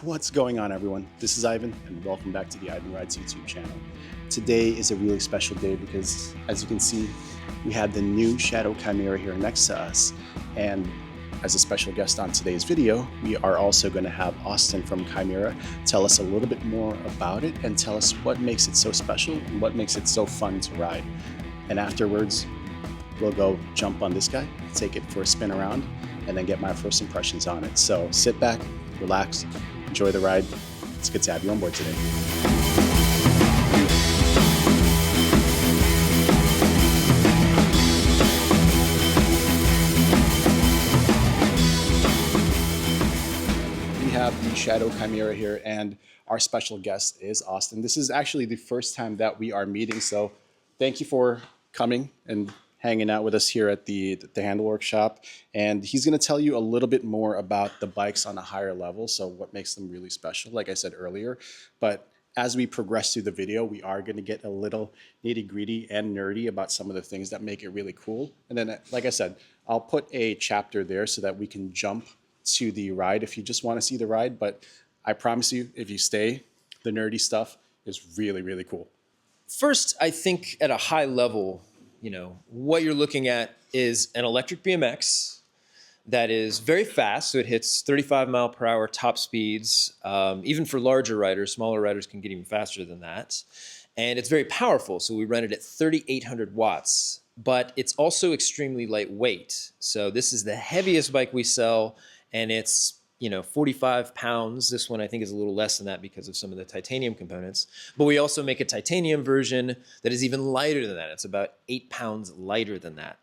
What's going on, everyone? This is Ivan, and welcome back to the Ivan Rides YouTube channel. Today is a really special day because, as you can see, we have the new Shadow Chimera here next to us, and as a special guest on today's video, we are also going to have Austin from Chimera tell us a little bit more about it and tell us what makes it so special and what makes it so fun to ride. And afterwards, we'll go jump on this guy, take it for a spin around, and then get my first impressions on it. So sit back, relax, enjoy the ride. It's good to have you on board today. We have the Shadow Chimera here, and our special guest is Austin. This is actually the first time that we are meeting, so thank you for coming and hanging out with us here at the Handlworks shop. And he's going to tell you a little bit more about the bikes on a higher level, so what makes them really special, like I said earlier. But as we progress through the video, we are going to get a little nitty-gritty and nerdy about some of the things that make it really cool. And then, like I said, I'll put a chapter there so that we can jump to the ride if you just want to see the ride. But I promise you, if you stay, the nerdy stuff is really, really cool. First, I think at a high level, what you're looking at is an electric BMX that is very fast. So it hits 35 mile per hour top speeds. Even for larger riders, smaller riders can get even faster than that. And it's very powerful. So we run it at 3,800 watts, but it's also extremely lightweight. So this is the heaviest bike we sell, and it's 45 pounds. This one I think is a little less than that because of some of the titanium components. But we also make a titanium version that is even lighter than that. It's about 8 pounds lighter than that.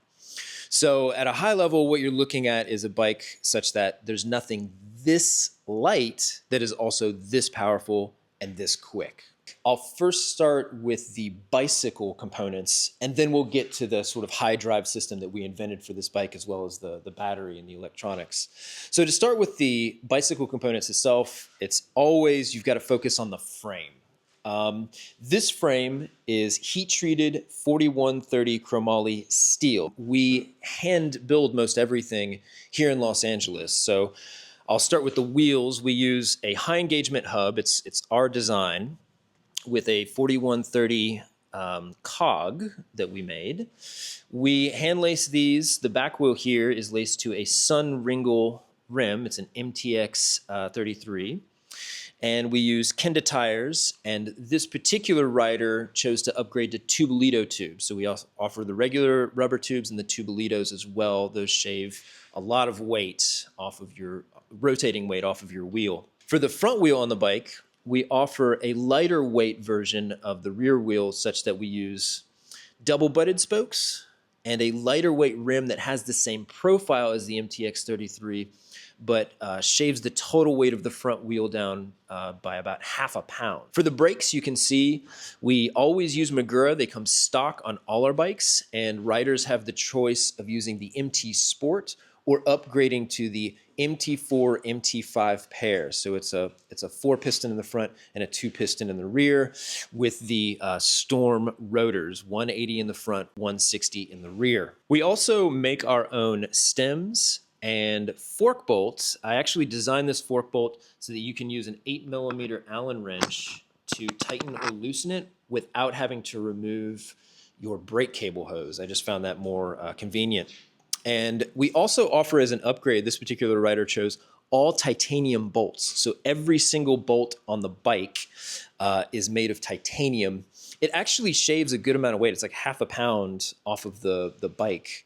So at a high level, what you're looking at is a bike such that there's nothing this light that is also this powerful and this quick. I'll first start with the bicycle components, and then we'll get to the sort of high drive system that we invented for this bike, as well as the battery and the electronics. So to start with the bicycle components itself, it's always, you've got to focus on the frame. This frame is heat-treated 4130 chromoly steel. We hand build most everything here in Los Angeles. So I'll start with the wheels. We use a high engagement hub. It's our design, with a 4130 cog that we made. We hand lace these. The back wheel here is laced to a Sun Ringle rim. It's an MTX 33. And we use Kenda tires. And this particular rider chose to upgrade to Tubolito tubes. So we also offer the regular rubber tubes and the Tubolitos as well. Those shave a lot of weight off of your, rotating weight off of your wheel. For the front wheel on the bike, we offer a lighter weight version of the rear wheel such that we use double butted spokes and a lighter weight rim that has the same profile as the MTX 33, but shaves the total weight of the front wheel down by about ½ pound. For the brakes, you can see we always use Magura. They come stock on all our bikes, and riders have the choice of using the MT Sport or upgrading to the MT4, MT5 pair. So it's a 4-piston in the front and a 2-piston in the rear with the Storm rotors, 180 in the front, 160 in the rear. We also make our own stems and fork bolts. I actually designed this fork bolt so that you can use an 8mm Allen wrench to tighten or loosen it without having to remove your brake cable hose. I just found that more convenient. And we also offer as an upgrade, this particular rider chose all titanium bolts. So every single bolt on the bike is made of titanium. It actually shaves a good amount of weight. It's like ½ pound off of the bike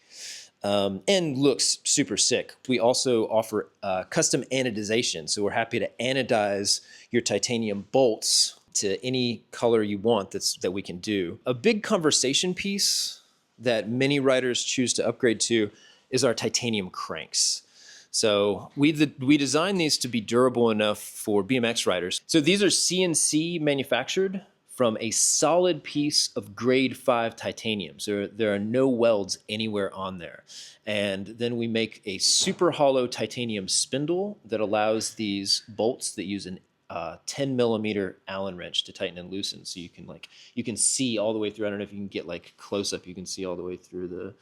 and looks super sick. We also offer custom anodization. So we're happy to anodize your titanium bolts to any color you want that we can do. A big conversation piece that many riders choose to upgrade to is our titanium cranks. So we designed these to be durable enough for BMX riders. So these are CNC manufactured from a solid piece of grade 5 titanium. So there are no welds anywhere on there. And then we make a super hollow titanium spindle that allows these bolts that use an 10mm Allen wrench to tighten and loosen. So you can see all the way through. I don't know if you can get like close up, you can see all the way through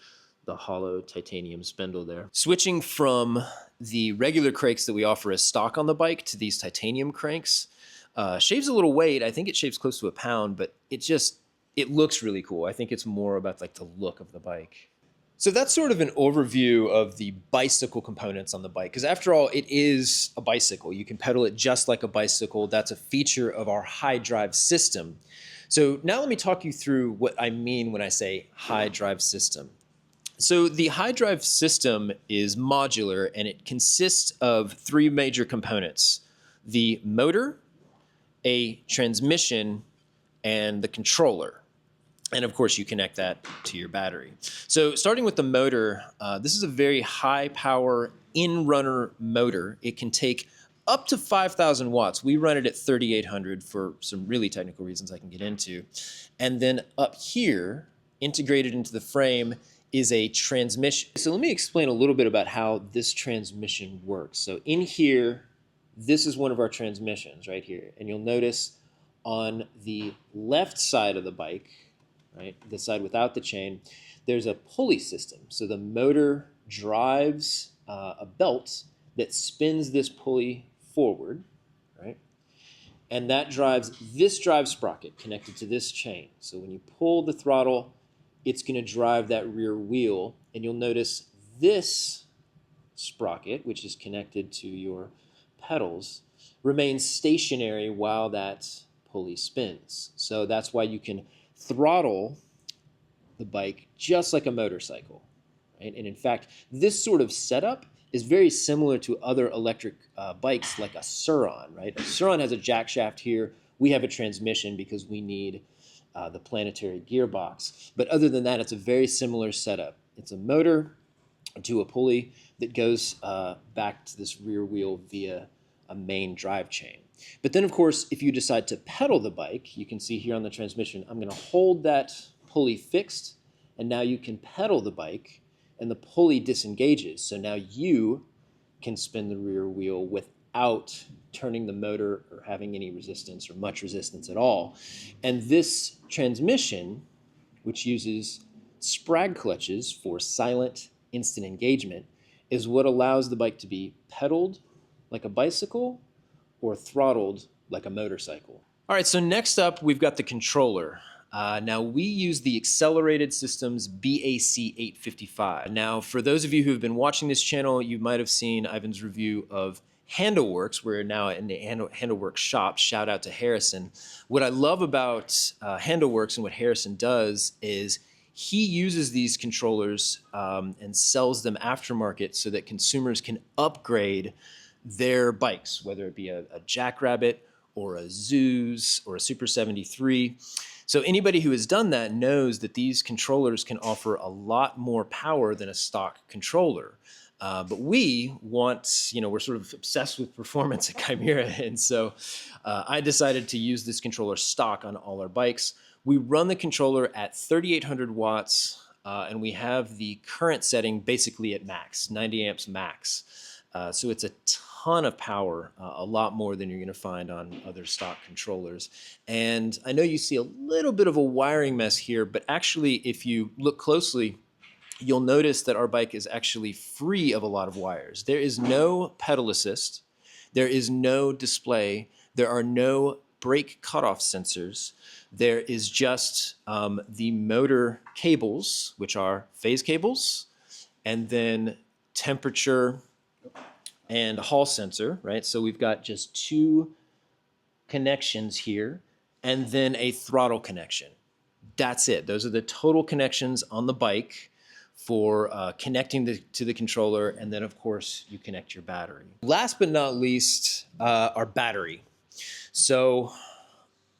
the hollow titanium spindle there. Switching from the regular cranks that we offer as stock on the bike to these titanium cranks, shaves a little weight. I think it shaves close to a pound, but it looks really cool. I think it's more about like the look of the bike. So that's sort of an overview of the bicycle components on the bike, because after all, it is a bicycle. You can pedal it just like a bicycle. That's a feature of our high drive system. So now let me talk you through what I mean when I say high drive system. So the high drive system is modular, and it consists of three major components: the motor, a transmission, and the controller. And of course, you connect that to your battery. So starting with the motor, this is a very high power in-runner motor. It can take up to 5,000 watts. We run it at 3,800 for some really technical reasons I can get into. And then up here, integrated into the frame, is a transmission. So let me explain a little bit about how this transmission works. So in here, this is one of our transmissions right here. And you'll notice on the left side of the bike, right, the side without the chain, there's a pulley system. So the motor drives a belt that spins this pulley forward, right? And that drives this drive sprocket connected to this chain. So when you pull the throttle, it's going to drive that rear wheel. And you'll notice this sprocket, which is connected to your pedals, remains stationary while that pulley spins. So that's why you can throttle the bike just like a motorcycle, right? And in fact, this sort of setup is very similar to other electric bikes like a Sur-Ron, right? A Sur-Ron has a jack shaft here. We have a transmission because we need the planetary gearbox. But other than that, it's a very similar setup. It's a motor to a pulley that goes back to this rear wheel via a main drive chain. But then, of course, if you decide to pedal the bike, you can see here on the transmission, I'm going to hold that pulley fixed, and now you can pedal the bike, and the pulley disengages. So now you can spin the rear wheel without turning the motor or having any resistance or much resistance at all. And this transmission, which uses sprag clutches for silent instant engagement, is what allows the bike to be pedaled like a bicycle or throttled like a motorcycle. All right, so next up, we've got the controller. Now, we use the Accelerated Systems BAC855. Now, for those of you who have been watching this channel, you might have seen Ivan's review of Handlworks. We're now in the Handlworks shop. Shout out to Harrison. What I love about Handlworks and what Harrison does is he uses these controllers and sells them aftermarket so that consumers can upgrade their bikes, whether it be a Jackrabbit or a Zooz or a Super73. So anybody who has done that knows that these controllers can offer a lot more power than a stock controller. But we want, we're sort of obsessed with performance at Chimera. And so I decided to use this controller stock on all our bikes. We run the controller at 3,800 watts, and we have the current setting basically at max, 90 amps max. So it's a ton of power, a lot more than you're going to find on other stock controllers. And I know you see a little bit of a wiring mess here, but actually if you look closely, you'll notice that our bike is actually free of a lot of wires. There is no pedal assist. There is no display. There are no brake cutoff sensors. There is just the motor cables, which are phase cables, and then temperature and hall sensor, right? So we've got just two connections here, and then a throttle connection. That's it. Those are the total connections on the bike for connecting to the controller, and then of course you connect your battery. Last but not least, our battery. So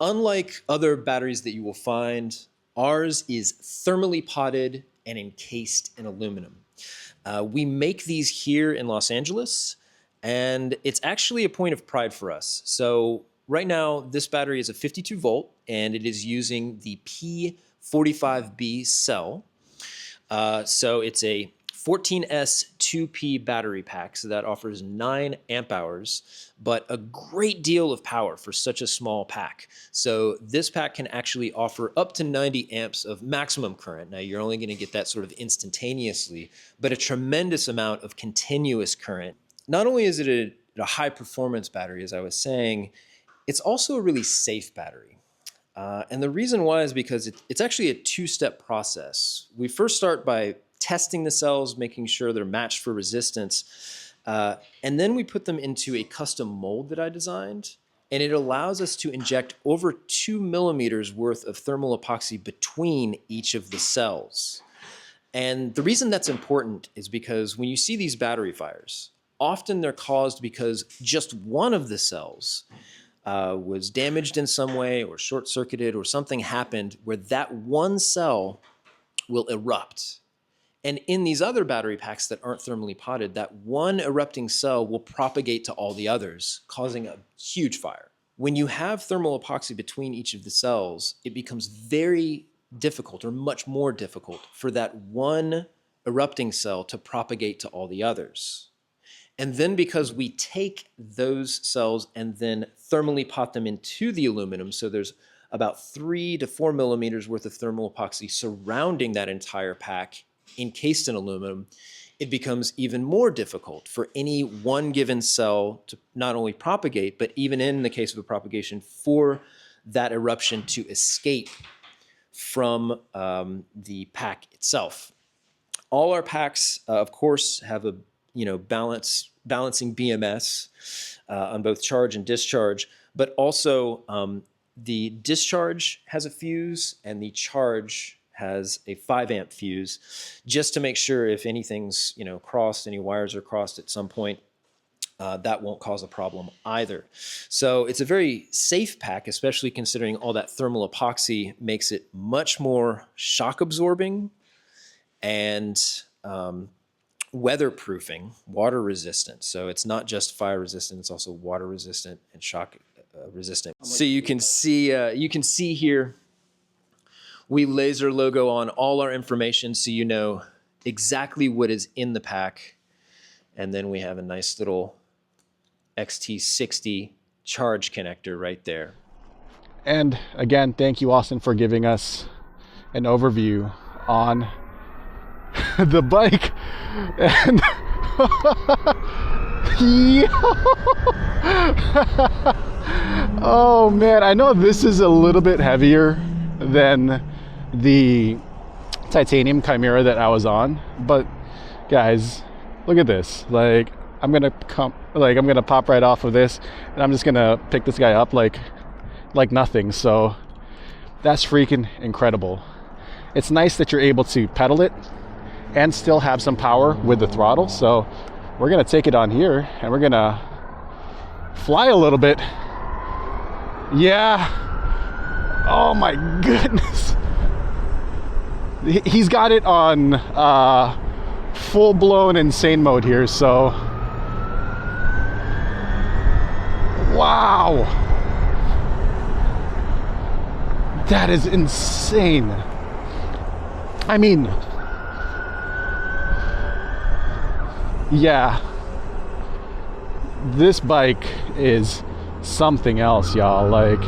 unlike other batteries that you will find, ours is thermally potted and encased in aluminum. We make these here in Los Angeles, and it's actually a point of pride for us. So right now, this battery is a 52 volt, and it is using the P45B cell. So it's a 14S 2P battery pack, so that offers 9 amp hours, but a great deal of power for such a small pack. So this pack can actually offer up to 90 amps of maximum current. Now you're only going to get that sort of instantaneously, but a tremendous amount of continuous current. Not only is it a high performance battery, as I was saying, it's also a really safe battery. And the reason why is because it's actually a two-step process. We first start by testing the cells, making sure they're matched for resistance. And then we put them into a custom mold that I designed. And it allows us to inject over 2 millimeters worth of thermal epoxy between each of the cells. And the reason that's important is because when you see these battery fires, often they're caused because just one of the cells was damaged in some way or short-circuited or something happened where that one cell will erupt. And in these other battery packs that aren't thermally potted, that one erupting cell will propagate to all the others, causing a huge fire. When you have thermal epoxy between each of the cells, it becomes very difficult, or much more difficult, for that one erupting cell to propagate to all the others. And then because we take those cells and then thermally pot them into the aluminum, so there's about 3 to 4 millimeters worth of thermal epoxy surrounding that entire pack encased in aluminum, it becomes even more difficult for any one given cell to not only propagate, but even in the case of a propagation, for that eruption to escape from the pack itself. All our packs, of course, have a balancing BMS on both charge and discharge, but also the discharge has a fuse and the charge has a 5 amp fuse, just to make sure if anything's crossed, any wires are crossed at some point, that won't cause a problem either. So it's a very safe pack, especially considering all that thermal epoxy makes it much more shock absorbing and weatherproofing, water resistant. So it's not just fire resistant, it's also water resistant and shock resistant. So you can see here, we laser logo on all our information so you know exactly what is in the pack. And then we have a nice little XT60 charge connector right there. And again, thank you, Austin, for giving us an overview on the bike. And oh man, I know this is a little bit heavier than the titanium Chimera that I was on, but guys, look at this. Like, I'm gonna pop right off of this, and I'm just gonna pick this guy up like nothing. So that's freaking incredible. It's nice that you're able to pedal it and still have some power with the throttle. So we're gonna take it on here and we're gonna fly a little bit. Yeah. Oh my goodness. He's got it on full-blown insane mode here, so wow, that is insane. I mean, yeah, this bike is something else, y'all. Like,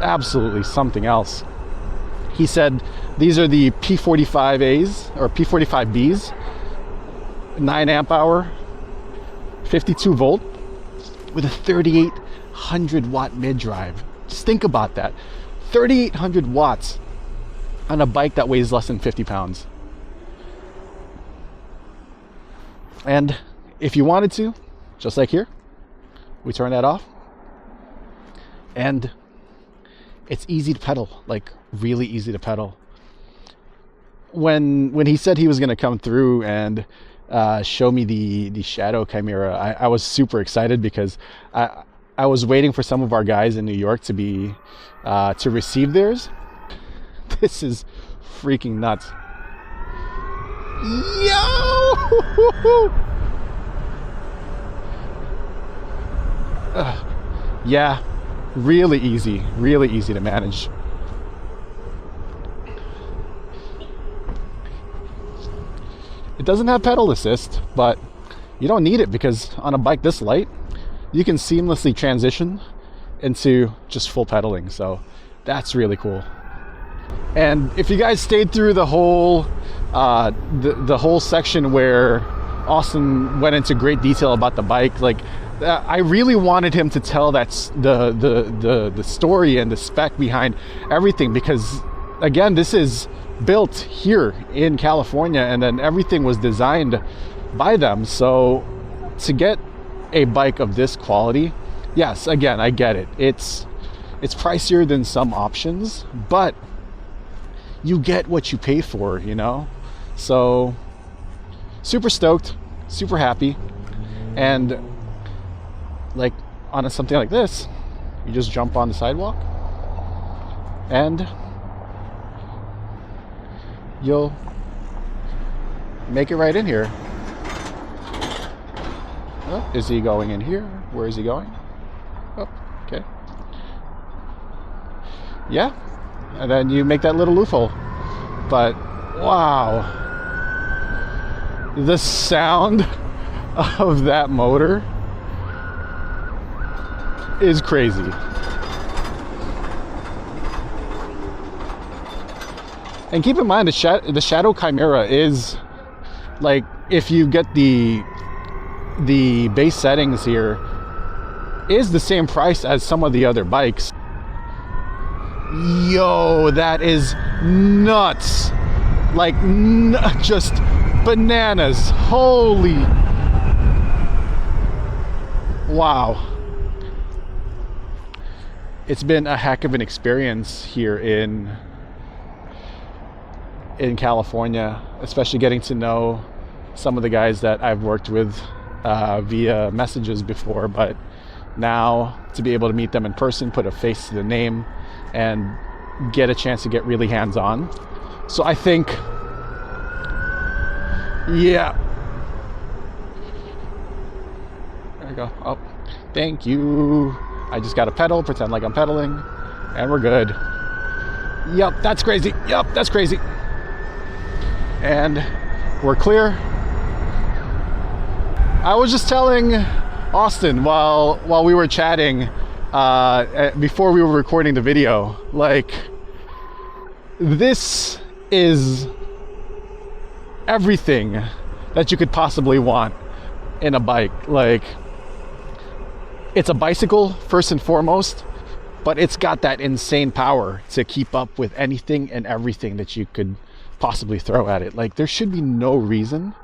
absolutely something else. He said these are the P45As or P45Bs, 9 amp hour, 52 volt with a 3800 watt mid drive. Just think about that. 3800 watts on a bike that weighs less than 50 pounds. And if you wanted to, just like here, we turn that off and it's easy to pedal, like really easy to pedal. When he said he was going to come through and show me the Shadow Chimera, I was super excited because I was waiting for some of our guys in New York to receive theirs. This is freaking nuts. Yo! Yeah, really easy to manage. It doesn't have pedal assist, but you don't need it because on a bike this light, you can seamlessly transition into just full pedaling. So that's really cool. And if you guys stayed through the whole the whole section where Austin went into great detail about the bike, like I really wanted him to tell the story and the spec behind everything, because again, this is built here in California and then everything was designed by them. So to get a bike of this quality, yes, again, I get it. It's pricier than some options, but you get what you pay for, you know? So super stoked, super happy. And like on something like this, you just jump on the sidewalk and you'll make it right in here. Oh, is he going in here? Where is he going? Oh, okay. Yeah, and then you make that little loophole. But wow, the sound of that motor is crazy. And keep in mind, the Shadow Chimera is, like, if you get the base settings here, is the same price as some of the other bikes. Yo, that is nuts. Like, just bananas. Holy. Wow. It's been a heck of an experience here in California, especially getting to know some of the guys that I've worked with via messages before, but now to be able to meet them in person, put a face to the name, and get a chance to get really hands-on. So I think, yeah. There we go. Oh, thank you. I just got to pedal, pretend like I'm pedaling, and we're good. Yep, that's crazy. Yep, that's crazy. And we're clear. I was just telling Austin while we were chatting before we were recording the video, like, this is everything that you could possibly want in a bike. Like, it's a bicycle first and foremost, but it's got that insane power to keep up with anything and everything that you could possibly throw at it. Like, there should be no reason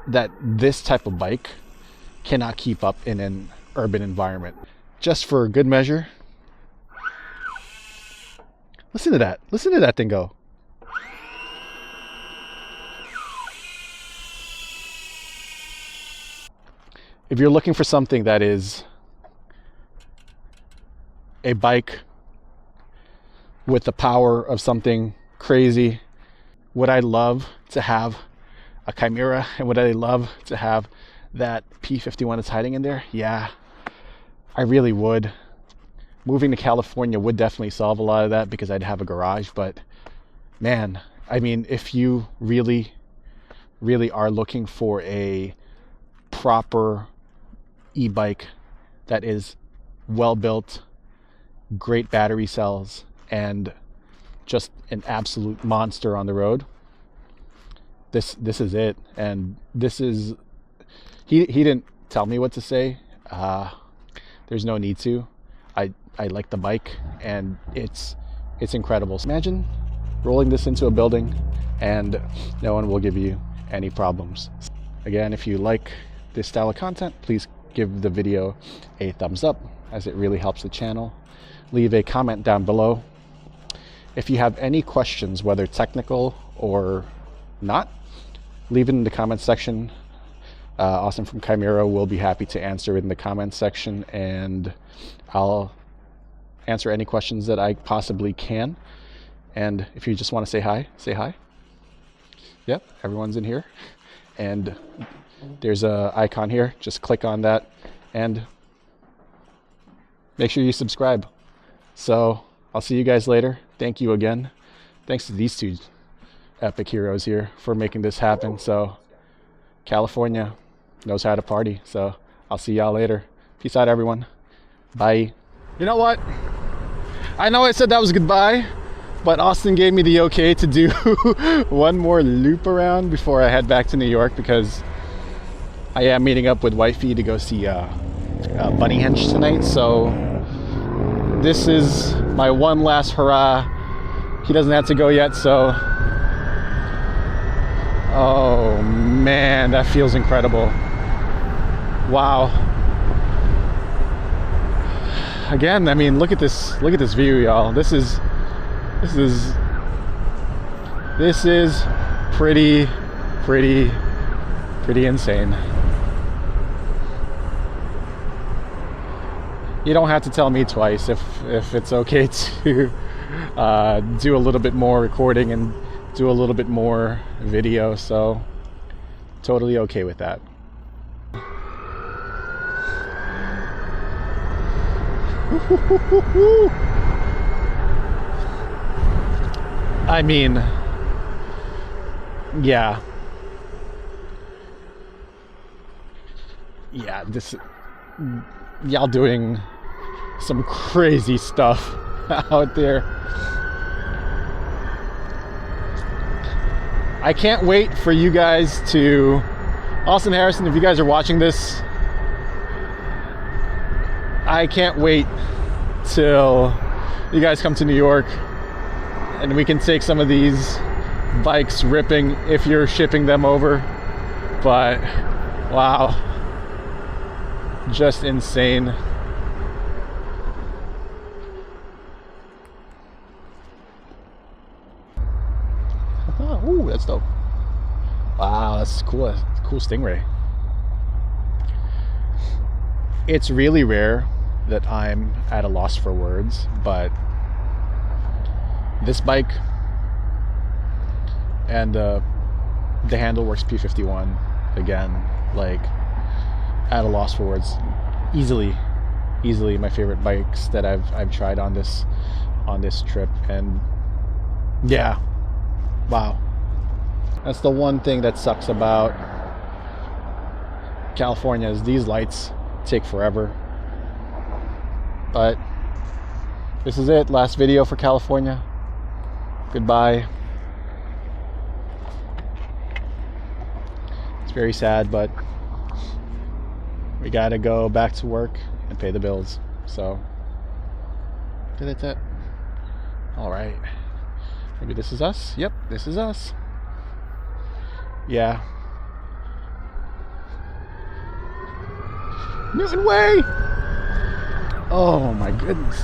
that this type of bike cannot keep up in an urban environment. Just for good measure, listen to that. Listen to that thing go. If you're looking for something that is a bike with the power of something crazy, would I love to have a Chimera, and would I love to have that P51 that's hiding in there? Yeah, I really would. Moving to California would definitely solve a lot of that because I'd have a garage, but man, I mean, if you really are looking for a proper e-bike that is well built, great battery cells, and just an absolute monster on the road, this is it. And this is, he didn't tell me what to say. There's no need to. I like the bike, and it's incredible. Imagine rolling this into a building and no one will give you any problems. Again, if you like this style of content, please give the video a thumbs up, as it really helps the channel. Leave a comment down below. If you have any questions, whether technical or not, leave it in the comments section. Austin from Chimera will be happy to answer it in the comments section, and I'll answer any questions that I possibly can. And if you just want to say hi, say hi. Yep, everyone's in here. And there's a icon here. Just click on that and make sure you subscribe. So I'll see you guys later. Thank you again. Thanks to these two epic heroes here for making this happen. So California knows how to party. So I'll see y'all later. Peace out, everyone. Bye. You know what? I know I said that was goodbye, but Austin gave me the okay to do one more loop around before I head back to New York, because I am meeting up with Wifey to go see Bunny Hench tonight. So this is my one last hurrah. He doesn't have to go yet, so oh man, that feels incredible. Wow. Again, I mean, look at this view, y'all. This is pretty insane. You don't have to tell me twice if it's okay to do a little bit more recording and do a little bit more video, so totally okay with that. I mean, yeah, this, y'all doing some crazy stuff out there. I can't wait for you guys to, Austin, Harrison, if you guys are watching this, I can't wait till you guys come to New York and we can take some of these bikes ripping if you're shipping them over. But wow, just insane. Ooh, that's dope. Wow, that's cool. That's a cool Stingray. It's really rare that I'm at a loss for words, but this bike and the Handlworks P51, again, like, at a loss for words. Easily my favorite bikes that I've tried on this trip. And yeah, wow. That's the one thing that sucks about California, is these lights take forever. But this is it. Last video for California. Goodbye. It's very sad, but we gotta go back to work and pay the bills. So that's it. All right. Maybe this is us. Yep, this is us. Yeah. Newton Way! Oh my goodness.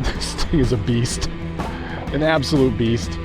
This thing is a beast. An absolute beast.